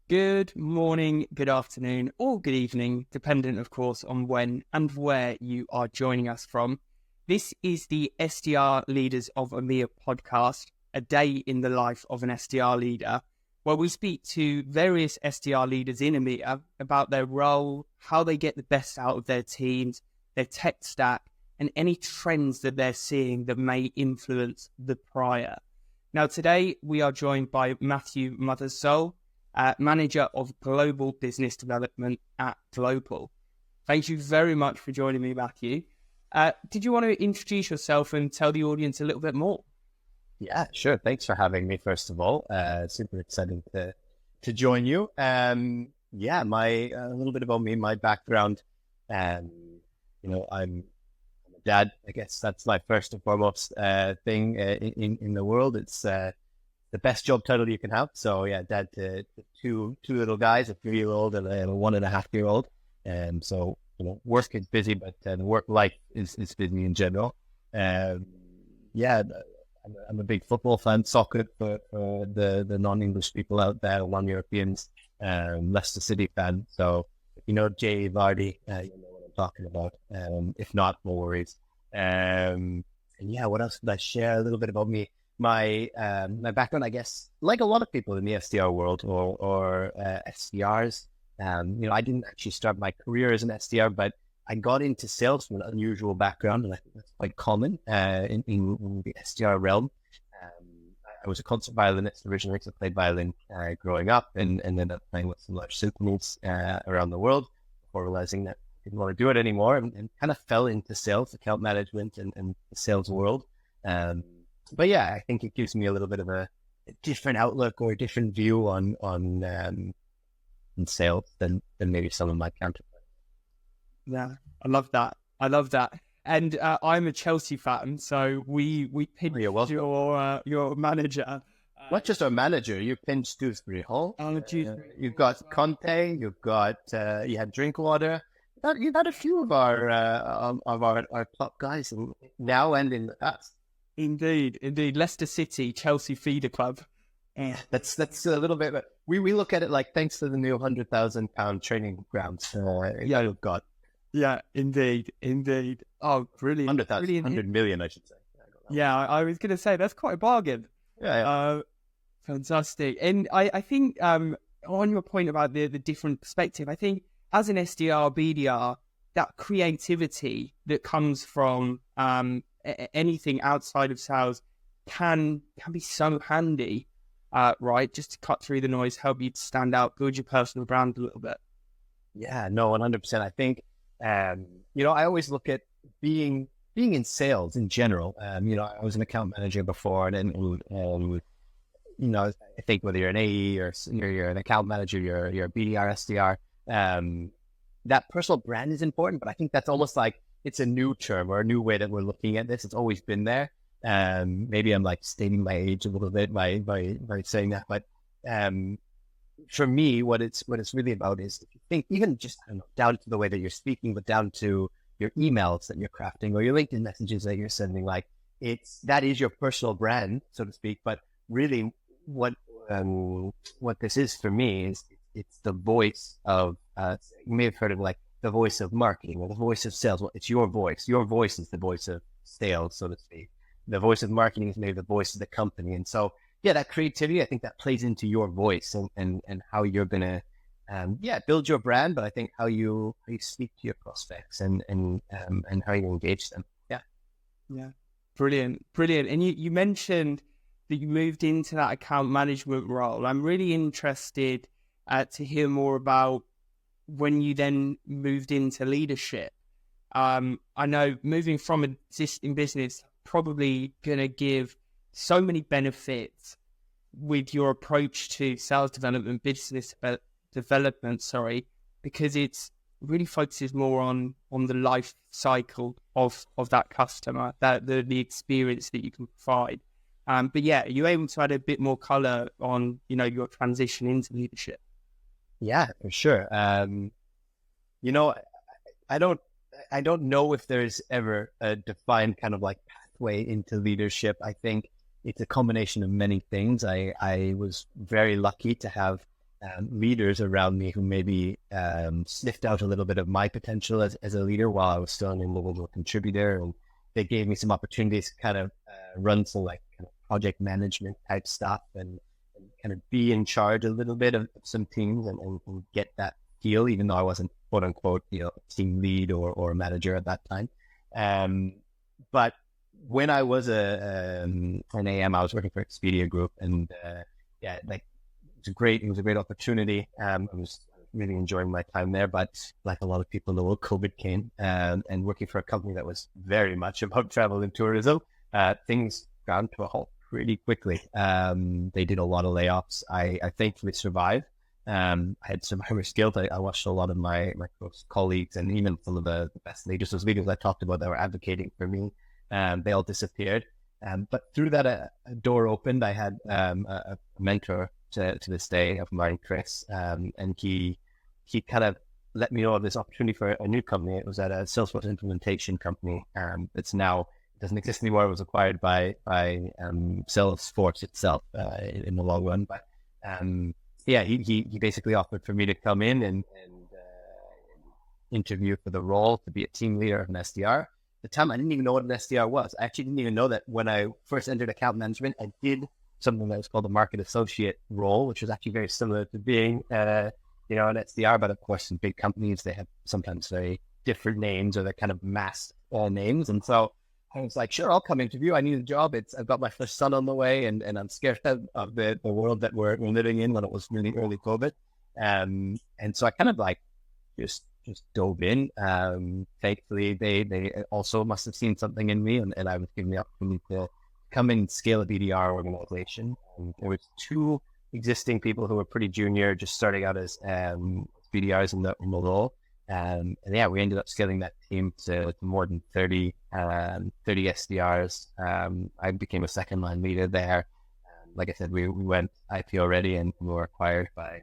Good morning, good afternoon, or good evening, dependent, of course, on when and where you are joining us from. This is the SDR Leaders of EMEA podcast, a day in the life of an SDR leader, where we speak to various SDR leaders in EMEA about their role, how they get the best out of their teams, their tech stack, and any trends that they're seeing that may influence the prior. Now, today we are joined by Matthew Mothersole, Manager of Global Business Development at Glopal. Thank you very much for joining me, Matthew. Did you want to introduce yourself and tell the audience a little bit more? Yeah, sure. Thanks for having me, first of all. Super exciting to join you. A little bit about me, my background. I'm a dad. I guess that's my first and foremost thing in the world. It's the best job title you can have. So yeah, dad to two little guys, a 3-year-old and a 1.5-year-old. So work is busy, but the work life is busy in general. I'm a big football fan, soccer for the non-English people out there, non-Europeans. Leicester City fan. So if you know Jay Vardy, you know what I'm talking about. If not, no worries. What else could I share? A little bit about me. My background, I guess, like a lot of people in the SDR world or SDRs, I didn't actually start my career as an SDR, but I got into sales from an unusual background, and I think that's quite common in the SDR realm. I was a concert violinist originally, so I played violin growing up, and ended up playing with some large symphonies around the world before realizing that I didn't want to do it anymore, and kind of fell into sales, account management, and the sales world. But yeah, I think it gives me a little bit of a different outlook or a different view on sales than maybe some of my counterparts. Yeah, I love that. And I'm a Chelsea fan, so we pinched your manager. Not just our manager, you pinched Dewsbury Hall. You've got Conte. You've got you had Drinkwater. You've had a few of our top guys now and in the past. Indeed. Leicester City, Chelsea feeder club. Yeah, that's a little bit. We look at it like thanks to the new £100,000 training grounds. You've got. Yeah, indeed. Oh, brilliant. 100 million, I should say. Yeah, I was going to say that's quite a bargain. Yeah. Fantastic. And I think on your point about the different perspective, I think as an SDR, BDR, that creativity that comes from anything outside of sales can be so handy, right? Just to cut through the noise, help you to stand out, build your personal brand a little bit. Yeah, no, 100%. I think, I always look at being in sales in general. I was an account manager before, and I think whether you're an AE or you're an account manager, you're a BDR, SDR, that personal brand is important, but I think that's almost like it's a new term or a new way that we're looking at this. It's always been there. Maybe I'm like stating my age a little bit by saying that, but for me, what it's really about is, if you think even just down to the way that you're speaking, but down to your emails that you're crafting or your LinkedIn messages that you're sending, like that is your personal brand, so to speak. But really, what this is for me is it's the voice of you may have heard of like the voice of marketing or the voice of sales. Well, it's your voice. Your voice is the voice of sales, so to speak. The voice of marketing is maybe the voice of the company. And so, yeah, that creativity, I think that plays into your voice and how you're going to, build your brand, but I think how you speak to your prospects and how you engage them. Yeah. Yeah. Brilliant. And you mentioned that you moved into that account management role. I'm really interested to hear more about when you then moved into leadership. I know moving from an existing business probably going to give so many benefits with your approach to sales development, business development, because it's really focuses more on the life cycle of that customer, that the experience that you can provide. But yeah, are you able to add a bit more color on, your transition into leadership? Yeah, for sure. I don't know if there's ever a defined kind of like pathway into leadership. I think it's a combination of many things. I was very lucky to have leaders around me who maybe sniffed out a little bit of my potential as a leader while I was still an individual contributor. And they gave me some opportunities to kind of run some like kind of project management type stuff and kind of be in charge a little bit of some teams and get that feel, even though I wasn't quote unquote, team lead or a manager at that time. But when I was an AM, I was working for Expedia Group, and it was a great opportunity. I was really enjoying my time there, but like a lot of people in the world, COVID came, and working for a company that was very much about travel and tourism, things ground to a halt pretty quickly. They did a lot of layoffs. I thankfully survived. I had survivor skills. I watched a lot of my close colleagues and even some of the best leaders, those leaders I talked about that were advocating for me. They all disappeared. But through that, a door opened. I had a mentor to this day of mine, Chris, and he kind of let me know of this opportunity for a new company. It was at a Salesforce implementation company. It's now doesn't exist anymore. It was acquired by Salesforce itself in the long run. But he basically offered for me to come in and interview for the role to be a team leader of an SDR. At the time, I didn't even know what an SDR was. I actually didn't even know that when I first entered account management, I did something that was called a market associate role, which was actually very similar to being, an SDR. But of course, in big companies, they have sometimes very different names or they're kind of masked names. And so I was like, sure, I'll come interview. I need a job. I've got my first son on the way, and I'm scared of the world that we're living in when it was really early COVID. And so I kind of like just dove in. Thankfully, they also must have seen something in me, and I was given the opportunity to come and scale a BDR organization. There was two existing people who were pretty junior, just starting out as BDRs in the role. And we ended up scaling that team to more than 30 SDRs. I became a second line leader there. Like I said, we went IPO ready and we were acquired by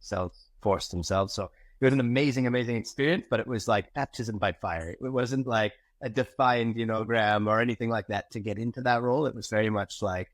Salesforce themselves. So it was an amazing experience, but it was like baptism by fire. It wasn't like a defined, Graham or anything like that to get into that role. It was very much like,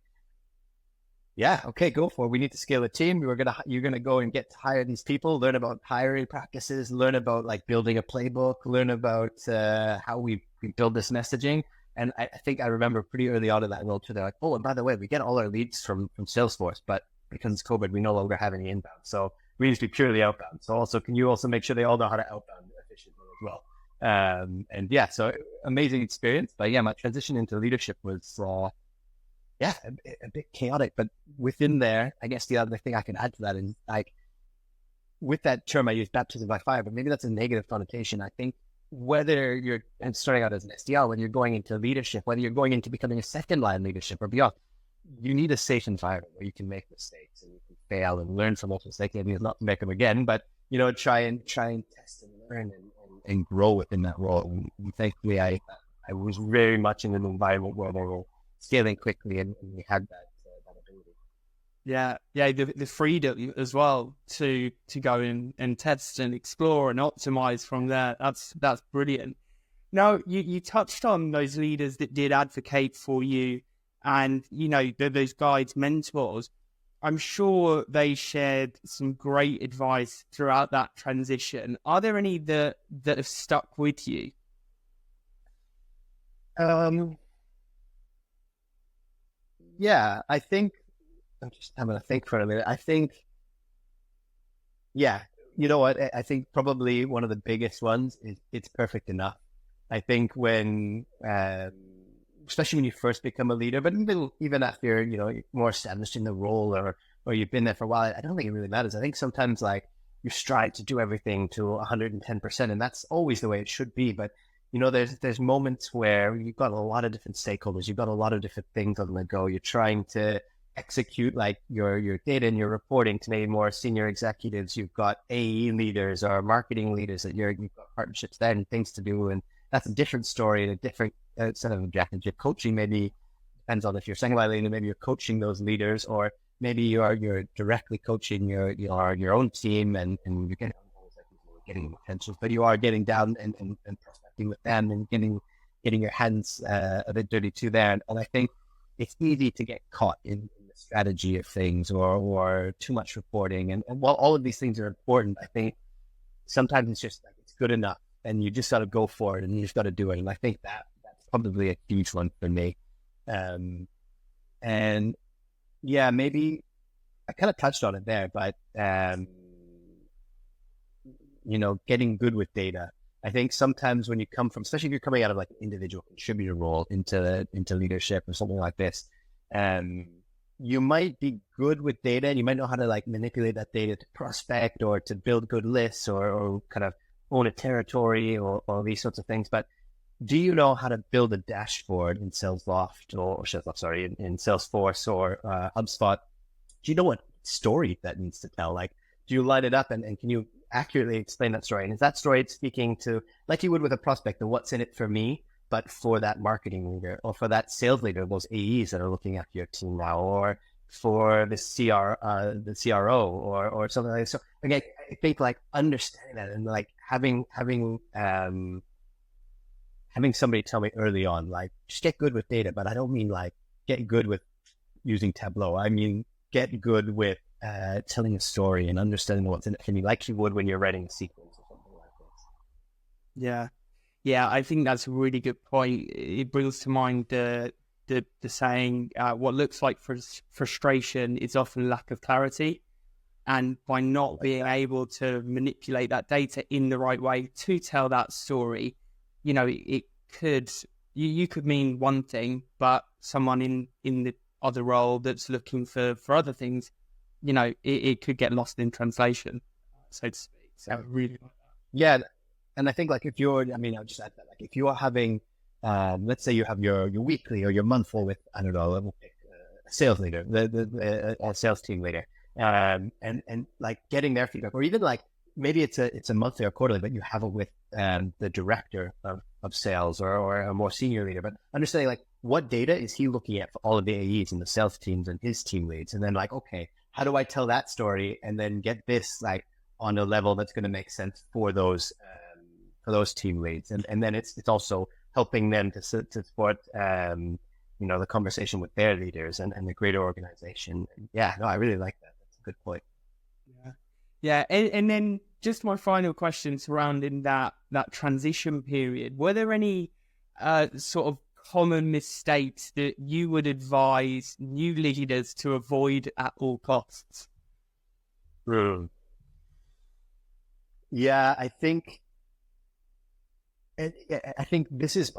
yeah, okay, go for it. We need to scale a team. You're gonna go and get to hire these people, learn about hiring practices, learn about like building a playbook, learn about how we build this messaging. And I think I remember pretty early on in that role too. They're like, oh, and by the way, we get all our leads from Salesforce, but because it's COVID, we no longer have any inbound. So we need to be purely outbound. So also, can you also make sure they all know how to outbound efficiently as well? So amazing experience. But yeah, my transition into leadership was a bit chaotic, but within there, I guess the other thing I can add to that is like, with that term I use baptism by fire, but maybe that's a negative connotation. I think whether you're starting out as an SDR, whether you're going into leadership, whether you're going into becoming a second line leadership or beyond, you need a safe environment where you can make mistakes and you can fail and learn from those mistakes. I mean, not to make them again, but try and test and learn and grow within that role. And thankfully, I was very much in an environment where they were scaling quickly and we had that ability. The freedom as well to go in and test and explore and optimize from there. That's brilliant. Now, you touched on those leaders that did advocate for you and, those guides, mentors. I'm sure they shared some great advice throughout that transition. Are there any that have stuck with you? Yeah, I think I'm going to think for a minute. I think, you know what? I think probably one of the biggest ones is it's perfect enough. I think when, especially when you first become a leader, but even after, you're more established in the role or you've been there for a while, I don't think it really matters. I think sometimes like you strive to do everything to 110%, and that's always the way it should be. But there's moments where you've got a lot of different stakeholders, you've got a lot of different things on the go. You're trying to execute like your data and your reporting to maybe more senior executives. You've got AE leaders or marketing leaders that you've got partnerships there and things to do. And that's a different story and a different set of objectives. Your coaching maybe depends on if you're second line leader, maybe you're coaching those leaders, or maybe you're directly coaching your own team and you're getting attention, but you are getting down and prospecting with them and getting your hands a bit dirty too there. And I think it's easy to get caught in the strategy of things or too much reporting. And while all of these things are important, I think sometimes it's just like, it's good enough and you just got to go for it and you just got to do it. And I think that's probably a huge one for me. And yeah, maybe I kind of touched on it there, but, getting good with data. I think sometimes when you come from, especially if you're coming out of like an individual contributor role into leadership or something like this, you might be good with data and you might know how to like manipulate that data to prospect or to build good lists or kind of own a territory or these sorts of things. But do you know how to build a dashboard in Salesloft in Salesforce or HubSpot? Do you know what story that needs to tell? Like, do you line it up and can you accurately explain that story? And is that story speaking to, like you would with a prospect, of what's in it for me, but for that marketing leader or for that sales leader, those AEs that are looking after your team now, or for the CRO or something like that. So again, I think like understanding that and like having somebody tell me early on, like, just get good with data, but I don't mean like get good with using Tableau. I mean, get good with telling a story and understanding what's in it for me, like you would when you're writing a sequence or something like this. Yeah, I think that's a really good point. It brings to mind the saying, what looks like frustration is often lack of clarity. And by not being able to manipulate that data in the right way to tell that story, it could, you could mean one thing, but someone in the other role that's looking for other things, it could get lost in translation, so to speak. So I really like that. Yeah. And I think like I'll just add that, like if you are having, let's say you have your weekly or your monthly with, I don't know, a sales leader, a sales team leader, and like getting their feedback, or even like maybe it's a monthly or quarterly, but you have it with the director of sales or a more senior leader, but understanding like what data is he looking at for all of the AEs and the sales teams and his team leads, and then like, okay, how do I tell that story and then get this like on a level that's going to make sense for those team leads, and then it's also helping them to support the conversation with their leaders and the greater organization. Yeah, no, I really like that. That's a good point. Yeah, and then just my final question surrounding that transition period. Were there any sort of common mistakes that you would advise new leaders to avoid at all costs? Yeah, I think this is,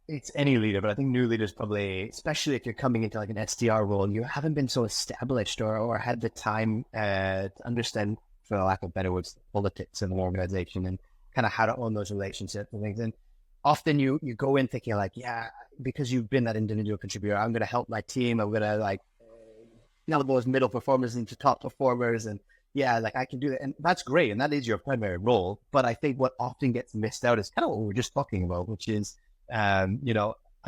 it's any leader, but I think new leaders probably, especially if you're coming into like an SDR role, you haven't been so established or had the time to understand, for lack of better words, the politics of an organization and kind of how to own those relationships and things. And often you go in thinking like, yeah, because you've been that individual contributor, I'm going to help my team. I'm going to like elevate those middle performers into top performers. And yeah, like I can do that. And that's great. And that is your primary role. But I think what often gets missed out is kind of what we were just talking about, which is,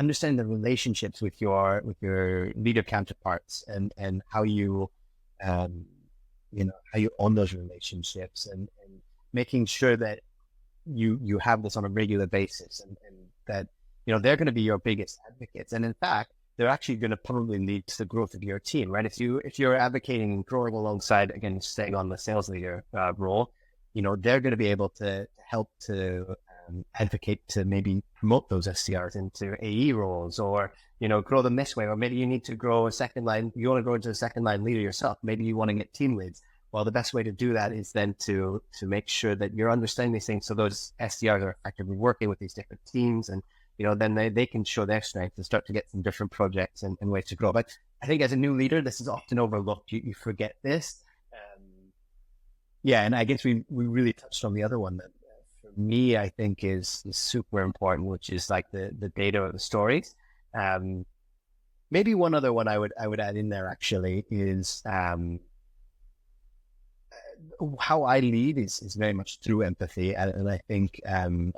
understanding the relationships with your leader counterparts and how you, how you own those relationships and making sure that you have this on a regular basis and that, they're going to be your biggest advocates. And in fact, they're actually going to probably lead to the growth of your team, right? If you're advocating and growing alongside, again, staying on the sales leader role, they're going to be able to help to advocate to maybe promote those SDRs into AE roles or, grow them this way. Or maybe you need to grow a second line. You want to grow into a second line leader yourself. Maybe you want to get team leads. Well, the best way to do that is then to make sure that you're understanding these things. So those SDRs are effectively working with these different teams and, then they can show their strengths and start to get some different projects and ways to grow. But I think as a new leader, this is often overlooked. You forget this. And I guess we really touched on the other one that for me, I think is super important, which is like the data or the stories. Maybe one other one I would add in there actually is how I lead is very much through empathy. And I think I'm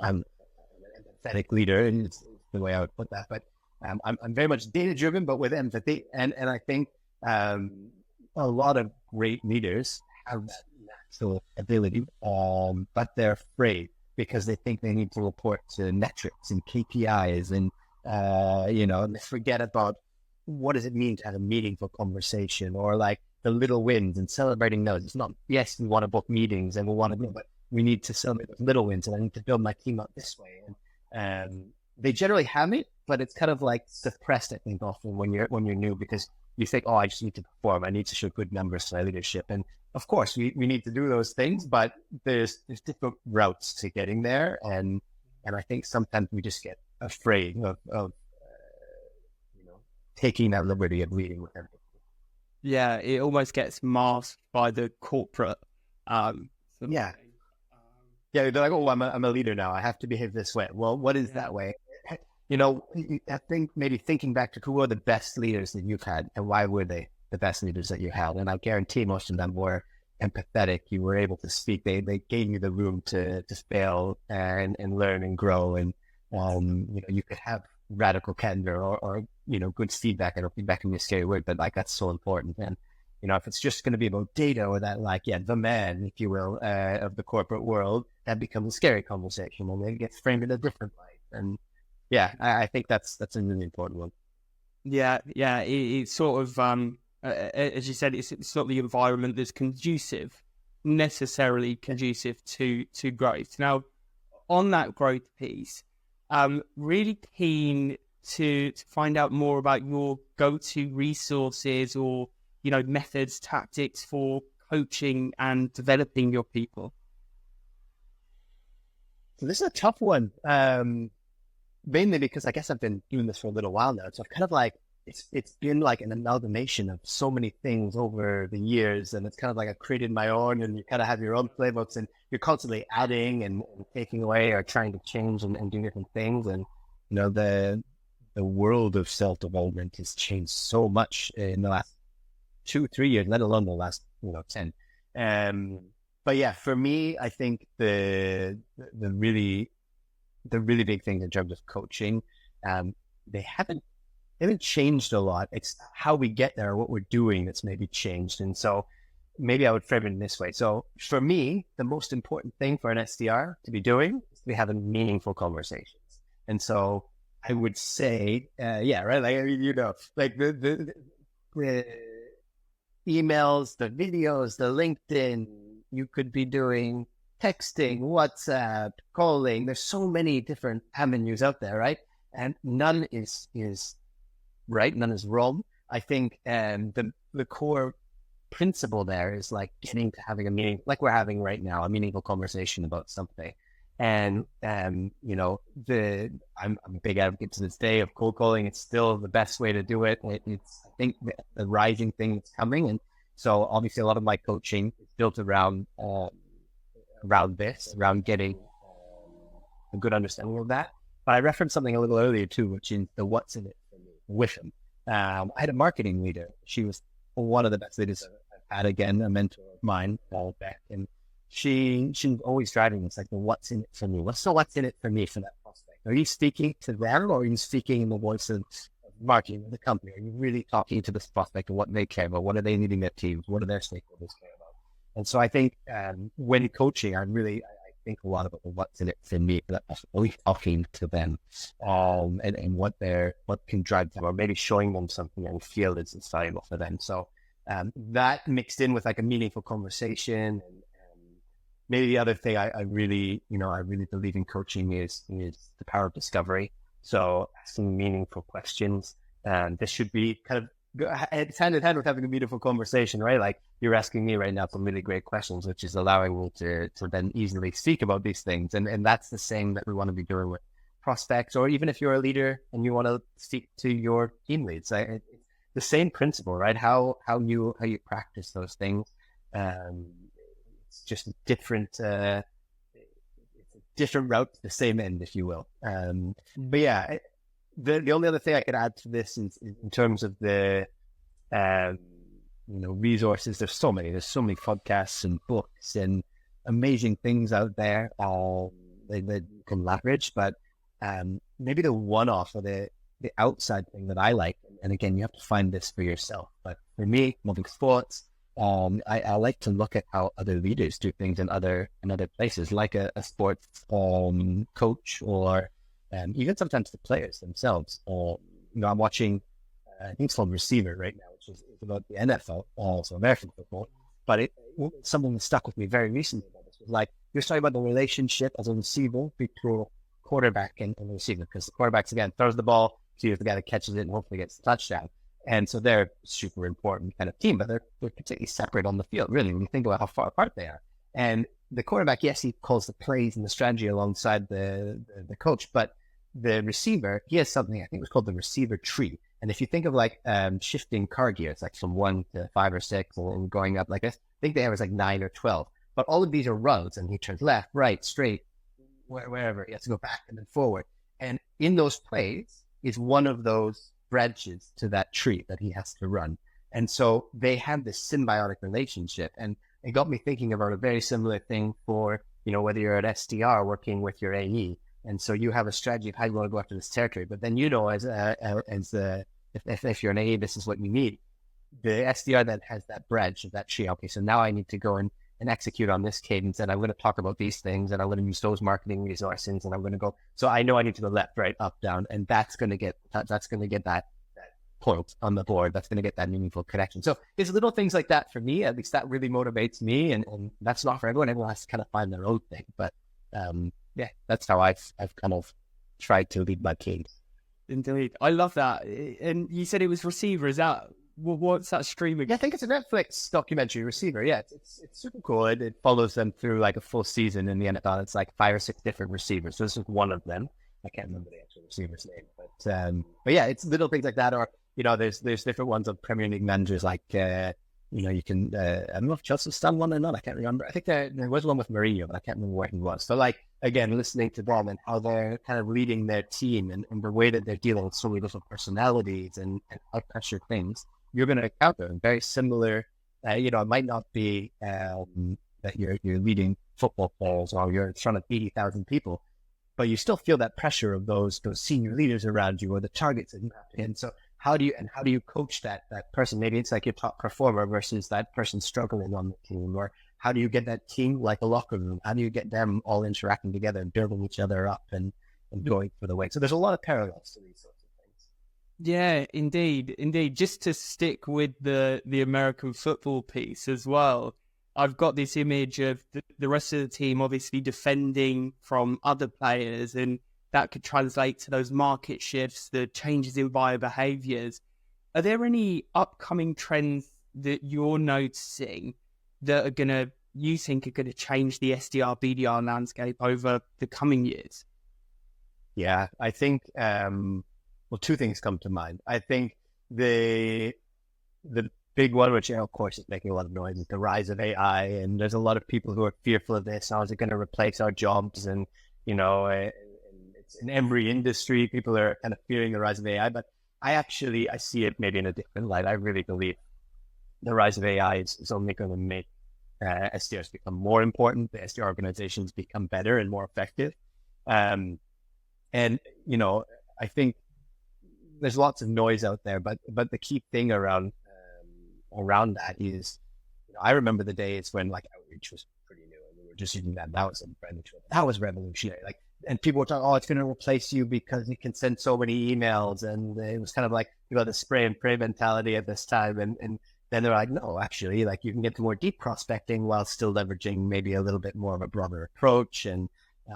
empathetic leader is the way I would put that, but I'm very much data driven, but with empathy. And I think a lot of great leaders have that natural ability, but they're afraid because they think they need to report to metrics and KPIs and, and they forget about what does it mean to have a meaningful conversation, or like the little wins and celebrating those. It's not, yes, we want to book meetings and we want to go, but we need to celebrate those little wins, and I need to build my team up this way. And they generally have it, but it's kind of like suppressed, I think, often when you're new, because you think, oh, I just need to perform. I need to show good numbers to my leadership. And of course, we need to do those things, but there's different routes to getting there. And I think sometimes we just get afraid of taking that liberty of leading with everything. Yeah, it almost gets masked by the corporate. Yeah, they're like, oh, I'm a leader now. I have to behave this way. Well, what is that way? I think maybe thinking back to who are the best leaders that you've had, and why were they the best leaders that you had? And I guarantee most of them were empathetic. You were able to speak. They gave you the room to fail and learn and grow. And you could have radical candor or good feedback. I don't feedback can be a scary word, but like that's so important. And if it's just going to be about data or that, the man, if you will, of the corporate world, that becomes a scary conversation, and it gets framed in a different light. And I think that's a really important one. Yeah. It's sort of, as you said, it's not the environment that's necessarily conducive to growth. Now, on that growth piece, really keen to find out more about your go-to resources or methods, tactics for coaching and developing your people. So this is a tough one, mainly because I guess I've been doing this for a little while now. So I've kind of it's been like an amalgamation of so many things over the years, and it's kind of like I've created my own, and you kind of have your own playbooks, and you're constantly adding and taking away or trying to change and do different things. And the world of self-development has changed so much in the last 2-3 years, let alone the last 10. But yeah, for me, I think the really big things in terms of coaching, they haven't changed a lot. It's how we get there, what we're doing that's maybe changed. And so maybe I would frame it in this way. So for me, the most important thing for an SDR to be doing is to be having meaningful conversations. And so I would say, right? Like the emails, the videos, the LinkedIn, you could be doing texting, WhatsApp, calling. There's so many different avenues out there, right? And none is right, none is wrong. I think the core principle there is like getting to having a meaning, like we're having right now, a meaningful conversation about something. And I'm a big advocate to this day of cold calling. It's still the best way to do it. It's I think the rising thing that's coming, and so obviously a lot of my coaching is built around getting a good understanding of that. But I referenced something a little earlier too, which is the what's in it for me with them. I had a marketing leader. She was one of the best leaders I've had. Again, a mentor of mine, back, and she was always driving this, like the what's in it for me. What's in it for me for that prospect? Are you speaking to them, or are you speaking in the voice of marketing of the company? Are you really talking to this prospect and what they care about? What are they needing their teams? What are their stakeholders care about? And so I think when coaching, I think a lot about the what's in it for me, for that person, really talking to them, and what can drive them, or maybe showing them something and feel is valuable for them. So that mixed in with like a meaningful conversation. And maybe the other thing I really believe in coaching is the power of discovery. So asking meaningful questions. This should be kind of, it's hand in hand with having a beautiful conversation, right? Like you're asking me right now some really great questions, which is allowing me to then easily speak about these things. And that's the same that we want to be doing with prospects, or even if you're a leader and you want to speak to your team leads. It's the same principle, right? How you practice those things. It's just a different route to the same end, if you will. But yeah, the only other thing I could add to this is in terms of the resources. There's so many podcasts and books and amazing things out there that you can leverage. But maybe the one-off or the outside thing that I like, and again, you have to find this for yourself. But for me, moving sports, I like to look at how other leaders do things in other places, like a sports coach, or even sometimes the players themselves. I'm watching I think it's called Receiver right now, which is about the NFL, also American football. But something that stuck with me very recently about this was like, you're talking about the relationship as a receiver between quarterback and the receiver, because the quarterback's, again, throws the ball, so you're the guy that catches it and hopefully gets the touchdown. And so they're a super important kind of team, but they're completely separate on the field, really, when you think about how far apart they are. And the quarterback, yes, he calls the plays and the strategy alongside the coach, but the receiver, he has something, I think it was called the receiver tree. And if you think of like shifting car gears, like from 1 to 5 or 6 and going up like this, I think they have like 9 or 12. But all of these are routes, and he turns left, right, straight, wherever. He has to go back and then forward. And in those plays is one of those branches to that tree that he has to run. And so they have this symbiotic relationship. And it got me thinking about a very similar thing for, whether you're at SDR working with your AE. And so you have a strategy of how you want to go after this territory. But then, if you're an AE, this is what you need. The SDR then has that branch of that tree. Okay, so now I need to go and execute on this cadence, and I'm going to talk about these things, and I'm going to use those marketing resources, and I'm going to go. So I know I need to go left, right, up, down, and that's going to get that point on the board. That's going to get that meaningful connection. So it's little things like that for me. At least that really motivates me, and that's not for everyone. Everyone has to kind of find their own thing. But yeah, that's how I've kind of tried to lead my team. Indeed, I love that. And you said it was Receiver. Is that what's that streaming? Yeah, I think it's a Netflix documentary, Receiver. Yeah, it's super cool. It follows them through like a full season in the NFL. It's like 5 or 6 different receivers. So this is one of them. I can't remember the actual receiver's name, but yeah, it's little things like that. Or there's different ones of Premier League managers like you can I don't know if Chelsea's done one or not. I can't remember. I think there was one with Mourinho, but I can't remember where he was. So like again, listening to them and how they're kind of leading their team and the way that they're dealing with so many different personalities and high pressure things, you're going to encounter very similar. It might not be that you're leading football players or you're in front of 80,000 people, but you still feel that pressure of those senior leaders around you or the targets that you have to hit. And so how do you coach that person? Maybe it's like your top performer versus that person struggling on the team, or how do you get that team like a locker room? How do you get them all interacting together and building each other up and going for the win? So there's a lot of parallels to these sorts of things. Yeah, indeed. Just to stick with the American football piece as well, I've got this image of the rest of the team obviously defending from other players, and that could translate to those market shifts, the changes in buyer behaviors. Are there any upcoming trends that you're noticing that you think are going to change the SDR, BDR landscape over the coming years? Yeah, I think, 2 things come to mind. I think the big one, which of course is making a lot of noise, is the rise of AI. And there's a lot of people who are fearful of this. How is it going to replace our jobs? And, it's in every industry, people are kind of fearing the rise of AI. But I see it maybe in a different light. I really believe the rise of AI is only going to make SDRs become more important. The SDR organizations become better and more effective. And, I think there's lots of noise out there, but the key thing around that is, I remember the days when like outreach was pretty new and we were just using that. That was revolutionary. Like, and people were talking, it's going to replace you because you can send so many emails. And it was kind of like, the spray and pray mentality at this time. And then they're like, no, actually, like you can get to more deep prospecting while still leveraging maybe a little bit more of a broader approach. And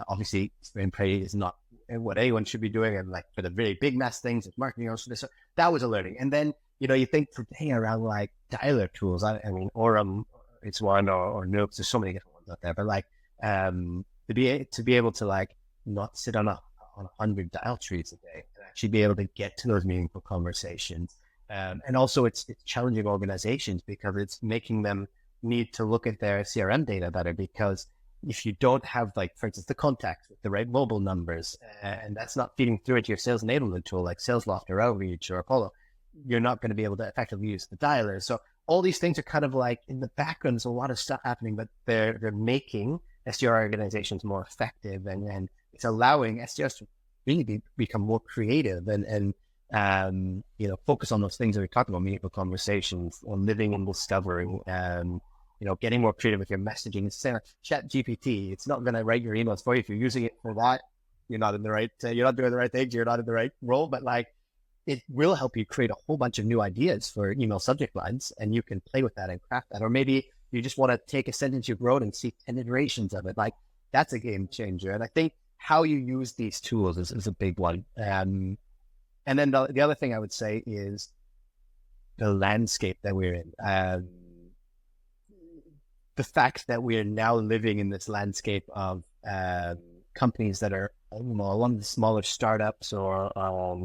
obviously, spray and pray is not what anyone should be doing. And like for the really big mass things, it's marketing also. So that was a learning. And then, you think today around like dialer tools. I mean, Orem, it's one, or Nooks. There's so many different ones out there. But like to be able to like not sit on 100 dial trees a day and actually be able to get to those meaningful conversations. And also it's challenging organizations because it's making them need to look at their CRM data better, because if you don't have, like, for instance, the contacts with the right mobile numbers, and that's not feeding through into your sales enablement tool like SalesLoft or Outreach or Apollo, you're not going to be able to effectively use the dialer. So all these things are kind of like in the background. There's a lot of stuff happening, but they're making SDR organizations more effective, and it's allowing SDRs to really become more creative and focus on those things that we talked about, meaningful conversations, on living and discovering, getting more creative with your messaging. It's saying Chat GPT, it's not going to write your emails for you. If you're using it for that, you're not doing the right things, you're not in the right role. But like, it will help you create a whole bunch of new ideas for email subject lines, and you can play with that and craft that. Or maybe you just want to take a sentence you wrote and see 10 iterations of it. Like, that's a game changer. And I think how you use these tools is a big one. And then the other thing I would say is the landscape that we're in. The fact that we are now living in this landscape of companies that are, a lot of the smaller startups or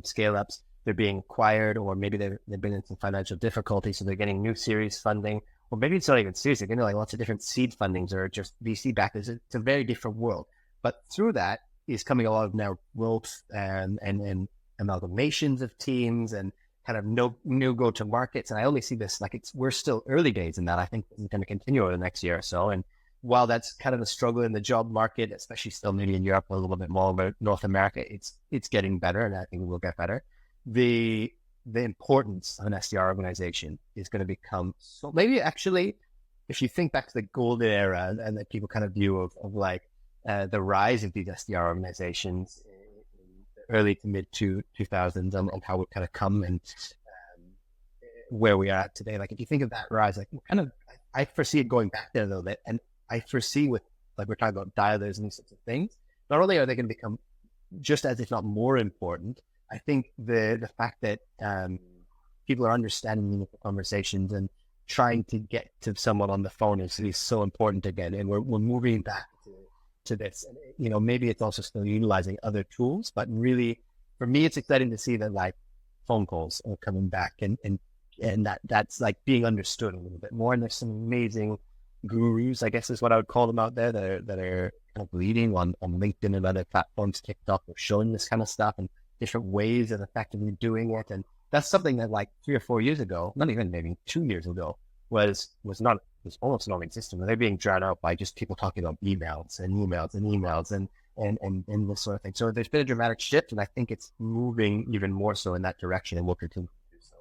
scale-ups, they're being acquired, or maybe they've been in some financial difficulty, so they're getting new series funding, or maybe it's not even series, they're getting like lots of different seed fundings or just VC backers. It's a very different world. But through that is coming a lot of now growth and amalgamations of teams and kind of new go-to-markets. And I only see this like we're still early days in that. I think it's going to continue over the next year or so. And while that's kind of a struggle in the job market, especially still maybe in Europe, a little bit more, but North America, it's getting better, and I think it will get better. The importance of an SDR organization is going to become so, maybe actually, if you think back to the golden era and the people kind of view of like the rise of these SDR organizations in the early to mid 2000s and how we've kind of come and where we are at today. Like, if you think of that rise, like I foresee it going back there a little bit. And I foresee with, like, we're talking about dialers and these sorts of things, not only are they going to become just as, if not more important, I think the fact that people are understanding meaningful conversations and trying to get to someone on the phone is so important again. And we're moving back to this. And, maybe it's also still utilizing other tools, but really, for me, it's exciting to see that like phone calls are coming back and that's like being understood a little bit more. And there's some amazing gurus, I guess is what I would call them out there, that are kind of leading on LinkedIn and other platforms, TikTok, or showing this kind of stuff and different ways of effectively doing it. And that's something that like 3 or 4 years ago, not even maybe 2 years ago, was almost non-existent. They're being drowned out by just people talking about emails and this sort of thing. So there's been a dramatic shift, and I think it's moving even more so in that direction, and will continue to do so.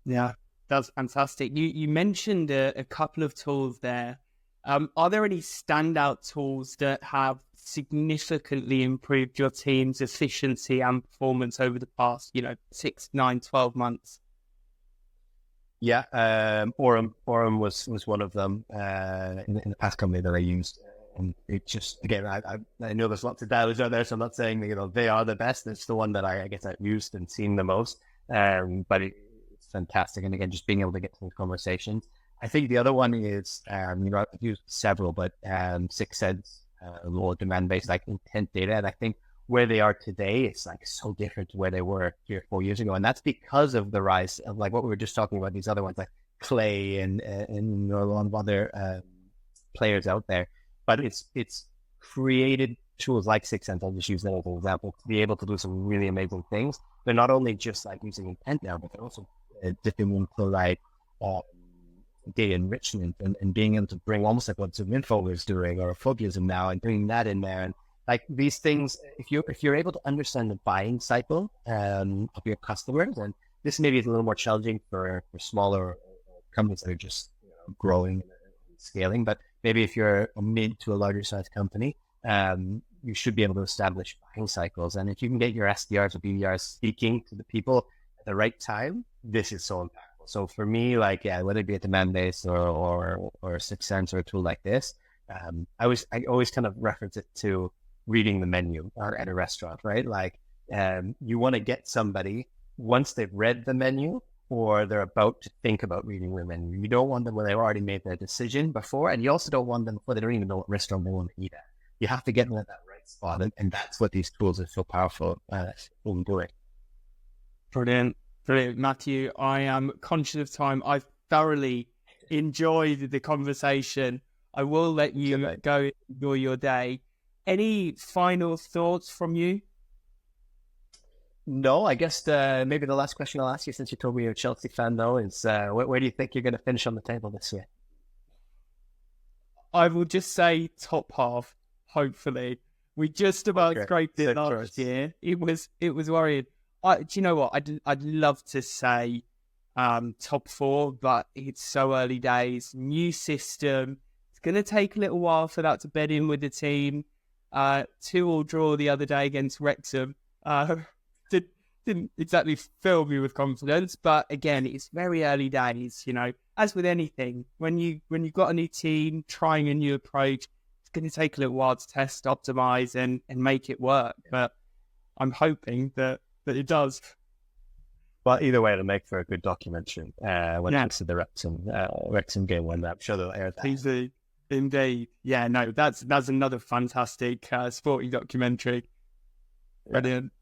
Yeah, that's fantastic. You mentioned a couple of tools there. Are there any standout tools that have significantly improved your team's efficiency and performance over the past, 6, 9, 12 months? Yeah, Orem was one of them in the past company that I used. And it just, again, I know there's lots of dialers out there, so I'm not saying that, they are the best. It's the one that I guess I've used and seen the most. But it's fantastic. And again, just being able to get to those conversations. I think the other one is, I've used several, but 6 Sense, more demand-based, like intent data. And I think where they are today, it's like so different to where they were 3 or 4 years ago. And that's because of the rise of like what we were just talking about, these other ones like Clay and a lot of other players out there. But it's created tools like 6 Sense, I'll just use that as an example, to be able to do some really amazing things. They're not only just like using intent now, but they're also dipping into like data enrichment and being able to bring almost like what ZoomInfo is doing or Phobiasm now and bringing that in there. And like these things, if you're able to understand the buying cycle of your customers, and this maybe is a little more challenging for smaller companies that are just growing and scaling, but maybe if you're a mid to a larger size company, you should be able to establish buying cycles. And if you can get your SDRs or BDRs speaking to the people at the right time, this is so impactful. So for me, like, whether it be a demand-based or 6 Sense or a tool like this, I always kind of reference it to reading the menu at a restaurant, right? Like, you want to get somebody once they've read the menu or they're about to think about reading the menu. You don't want them when they've already made their decision before, and you also don't want them before they don't even know what restaurant they want to eat at. You have to get them at that right spot, and that's what these tools are so powerful in doing. Brilliant, Matthew. I am conscious of time. I've thoroughly enjoyed the conversation. I will let you go enjoy your day. Any final thoughts from you? No, I guess maybe the last question I'll ask you, since you told me you're a Chelsea fan, though, is where do you think you're going to finish on the table this year? I will just say top half, hopefully. We just about scraped it last year. It was worrying. Do you know what? I'd love to say top 4, but it's so early days. New system. It's going to take a little while for that to bed in with the team. 2-2 draw the other day against Wrexham. didn't exactly fill me with confidence. But again, it's very early days, as with anything, when you've got a new team, trying a new approach, it's going to take a little while to test, optimize and make it work. But I'm hoping that it does. Well, either way, it'll make for a good documentary when it comes to the Wrexham game when I'm sure they'll air that. Indeed. Yeah, no, that's another fantastic sporting documentary. Brilliant.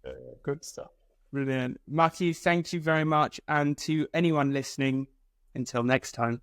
Good stuff. Brilliant. Matthew, thank you very much. And to anyone listening, until next time.